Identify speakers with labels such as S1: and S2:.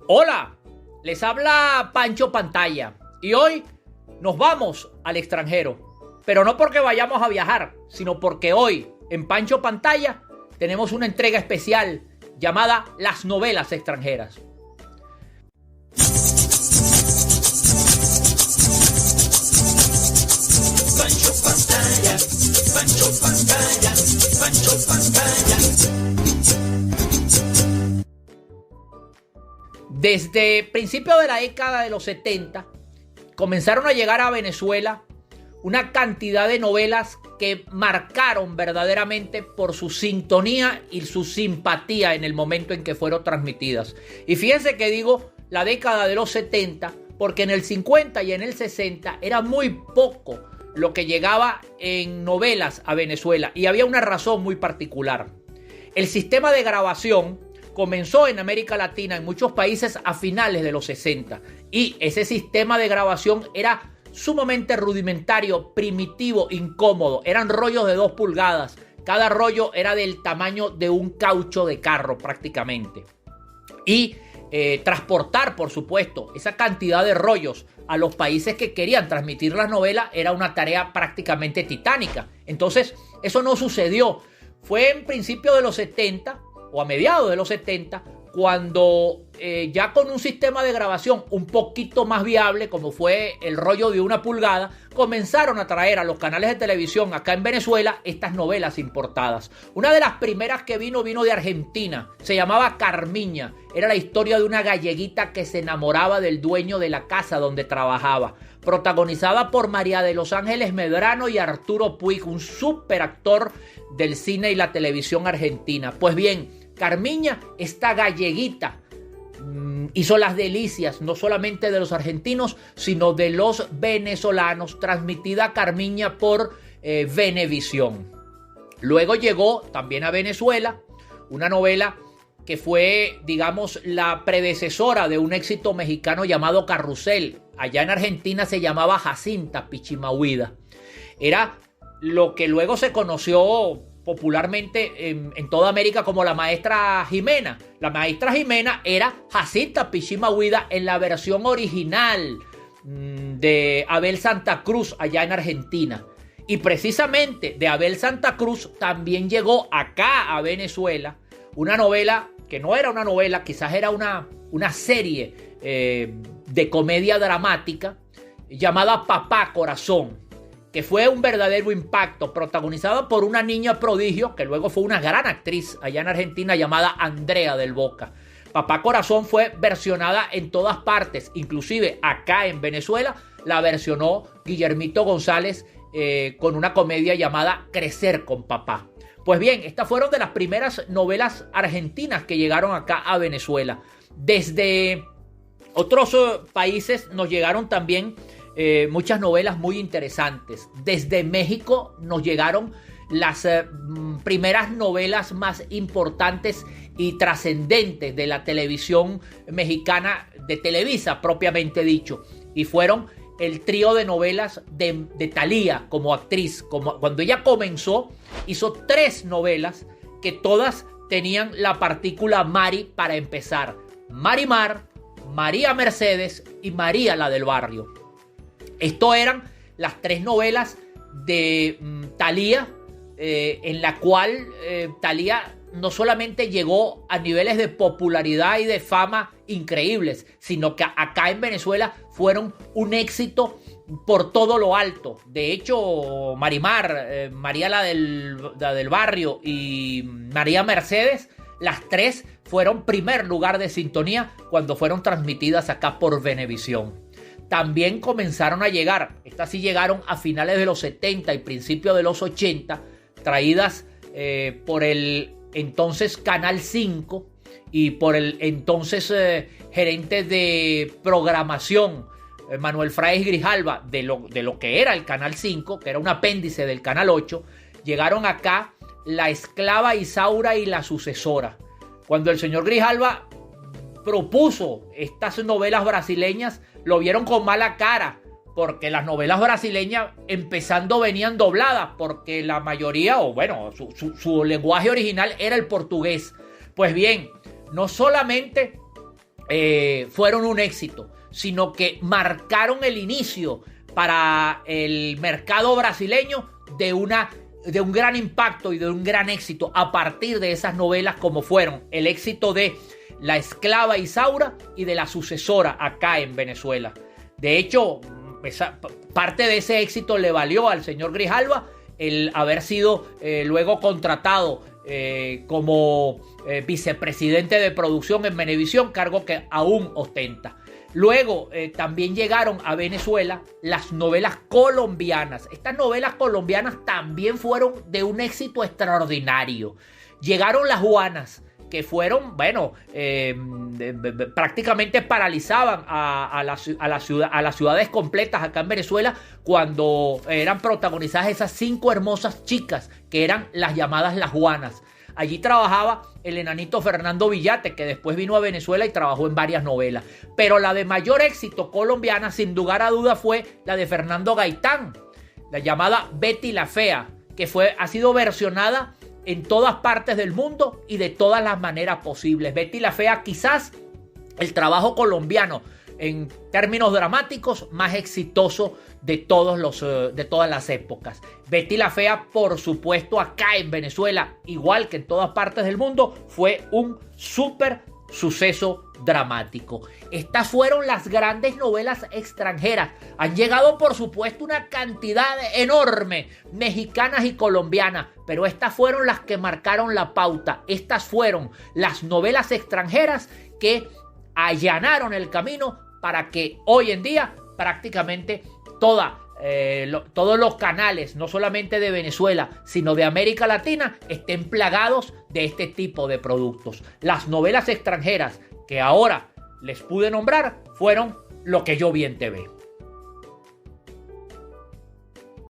S1: Hola, les habla Pancho Pantalla y hoy nos vamos al extranjero, pero no porque vayamos a viajar, sino porque hoy en Pancho Pantalla tenemos una entrega especial llamada Las Novelas Extranjeras.
S2: Pancho Pantalla, Pancho Pantalla, Pancho Pantalla.
S1: Desde principios de la década de los 70 comenzaron a llegar a Venezuela una cantidad de novelas que marcaron verdaderamente por su sintonía y su simpatía en el momento en que fueron transmitidas. Y fíjense que digo la década de los 70 porque en el 50 y en el 60 era muy poco lo que llegaba en novelas a Venezuela y había una razón muy particular. El sistema de grabación comenzó en América Latina, en muchos países, a finales de los 60. Y ese sistema de grabación era sumamente rudimentario, primitivo, incómodo. Eran rollos de 2 pulgadas. Cada rollo era del tamaño de un caucho de carro prácticamente. Y transportar, por supuesto, esa cantidad de rollos a los países que querían transmitir las novelas era una tarea prácticamente titánica. Entonces, eso no sucedió. Fue en principio de los 70 o a mediados de los 70, cuando ya con un sistema de grabación un poquito más viable, como fue el rollo de 1 pulgada, comenzaron a traer a los canales de televisión acá en Venezuela estas novelas importadas. Una de las primeras que vino de Argentina, se llamaba Carmiña. Era la historia de una galleguita que se enamoraba del dueño de la casa donde trabajaba. Protagonizada por María de los Ángeles Medrano y Arturo Puig, un súper actor del cine y la televisión argentina. Pues bien, Carmiña, esta galleguita, hizo las delicias no solamente de los argentinos, sino de los venezolanos, transmitida Carmiña por Venevisión. Luego llegó también a Venezuela una novela que fue, digamos, la predecesora de un éxito mexicano llamado Carrusel. Allá en Argentina se llamaba Jacinta Pichimahuida. Era lo que luego se conoció popularmente en toda América como la maestra Jimena. La maestra Jimena era Jacinta Pichimahuida en la versión original de Abel Santa Cruz allá en Argentina. Y precisamente de Abel Santa Cruz también llegó acá a Venezuela una novela que no era una novela, quizás era una serie de comedia dramática llamada Papá Corazón, que fue un verdadero impacto, protagonizada por una niña prodigio que luego fue una gran actriz allá en Argentina llamada Andrea del Boca. Papá Corazón fue versionada en todas partes, inclusive acá en Venezuela la versionó Guillermito González con una comedia llamada Crecer con Papá. Pues bien, estas fueron de las primeras novelas argentinas que llegaron acá a Venezuela. Desde otros países nos llegaron también muchas novelas muy interesantes. Desde México nos llegaron las primeras novelas más importantes y trascendentes de la televisión mexicana, de Televisa propiamente dicho, y fueron el trío de novelas de Thalía como actriz. Cuando ella comenzó, hizo 3 novelas que todas tenían la partícula Mari para empezar: Marimar, María Mercedes y María la del Barrio. Esto eran las 3 novelas de Thalía, en la cual Thalía no solamente llegó a niveles de popularidad y de fama increíbles, sino que acá en Venezuela fueron un éxito por todo lo alto. De hecho, Marimar, María la del Barrio y María Mercedes, las 3 fueron primer lugar de sintonía cuando fueron transmitidas acá por Venevisión. También comenzaron a llegar, estas sí llegaron a finales de los 70 y principios de los 80, traídas por el entonces Canal 5 y por el entonces gerente de programación Manuel Fraez Grijalva de lo que era el Canal 5, que era un apéndice del Canal 8. Llegaron acá La Esclava Isaura y La Sucesora. Cuando el señor Grijalva propuso estas novelas brasileñas, lo vieron con mala cara, porque las novelas brasileñas empezando venían dobladas, porque la mayoría, o bueno, su lenguaje original era el portugués. Pues bien, no solamente fueron un éxito, sino que marcaron el inicio para el mercado brasileño de un gran impacto y de un gran éxito a partir de esas novelas, como fueron el éxito de La esclava Isaura y de La sucesora acá en Venezuela. De hecho, parte de ese éxito le valió al señor Grijalva el haber sido luego contratado como vicepresidente de producción en Venevisión, cargo que aún ostenta. Luego también llegaron a Venezuela las novelas colombianas. Estas novelas colombianas también fueron de un éxito extraordinario. Llegaron las Juanas, que fueron, prácticamente paralizaban a las ciudades completas acá en Venezuela cuando eran protagonizadas esas 5 hermosas chicas que eran las llamadas las Juanas. Allí trabajaba el enanito Fernando Villate, que después vino a Venezuela y trabajó en varias novelas. Pero la de mayor éxito colombiana, sin lugar a duda, fue la de Fernando Gaitán, la llamada Betty la Fea, que ha sido versionada en todas partes del mundo y de todas las maneras posibles. Betty la Fea, quizás el trabajo colombiano en términos dramáticos más exitoso de todas las épocas. Betty la Fea, por supuesto, acá en Venezuela, igual que en todas partes del mundo, fue un súper suceso dramático. Estas fueron las grandes novelas extranjeras. Han llegado, por supuesto, una cantidad enorme, mexicanas y colombianas, pero estas fueron las que marcaron la pauta. Estas fueron las novelas extranjeras que allanaron el camino para que hoy en día prácticamente todos los canales, no solamente de Venezuela, sino de América Latina, estén plagados de este tipo de productos. Las novelas extranjeras que ahora les pude nombrar fueron Lo que yo vi en TV.